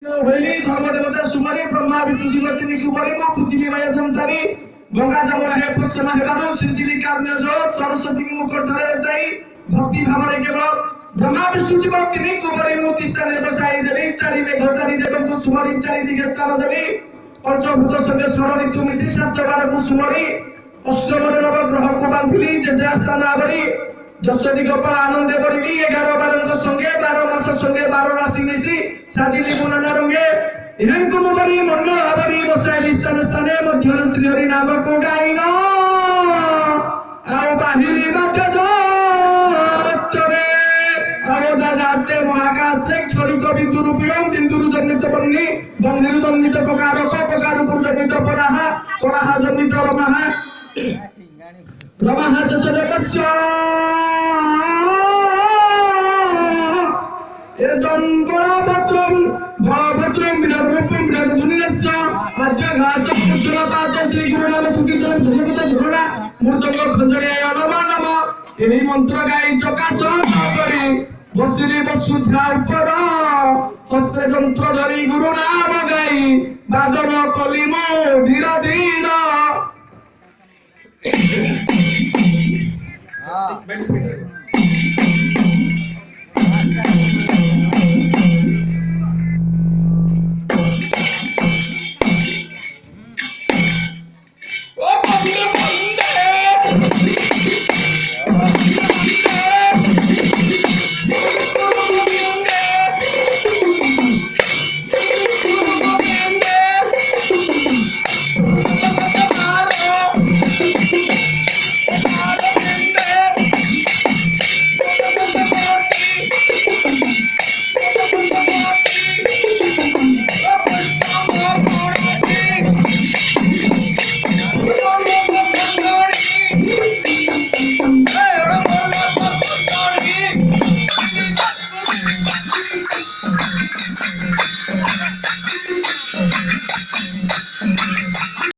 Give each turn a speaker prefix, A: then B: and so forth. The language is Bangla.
A: হইলি ধর্মদেবতা সুমারি ব্রহ্মা বিষ্ণু শিব তিনি কুবরিমু পৃথিবী মায়া সংসারী গঙ্গা যমুনা হে পশ্চিমা হেবাদু চিঞ্চিলি কারণে সরস্বতী মুখর ধরে যাই ভক্তি ভাবরে কেবল ব্রহ্মা বিষ্ণু শিব তিনি কুবরিমু তিস্তানে বসাই দেবী চারি মেঘ চারি দেবন্তু সুমারি চারিদিকে স্থান দেবী পঞ্চভূত সঙ্গে ষড়ঋতু মিশি সাতবার কুসুমরি অষ্টমরে নবগ্রহ কুমার ভুলি যে স্থান আবরি দশটি গোপাল আনন্দে বলিলি 11 বারঙ্গ সঙ্গে 12 মাসের সঙ্গে 12 রাশি মিশি সাজিলি গুণানা রঙে ইরঙ্গ মুবারি মন্ডল আবরি বসাই স্থানে স্থানে মধ্যে শ্রী হরি নাম কো গাইন আও বাহিরি বাতে জোরে আও দাদাতে মহাকাশে ছড়িত বিন্দু রূপিয়ং বিন্দুরু জন্মিত বন্নি বন্নিরু জন্মিত ককারক ককারু পুর জন্মিত পরাহা পরাহা জন্মিত রমাহা রমাহা সদকস্য এদম বড়ভদ্রম বড়ভদ্রম বিরাটরূপম বিরাটধুনিরস্য আদ্যঘাত পুচ্ছনাপাত শ্রী গুরু নাম সংকীর্তন ধনুকত ধরুণা মূর্তঙ্গ খঞ্জনে নম নম এই মন্ত্র গাই চকাচ করি বসিরি বসুধা উপর হস্তে যন্ত্র ধরি গুরু নাম গাই বাদন কলিম ধীর ধীর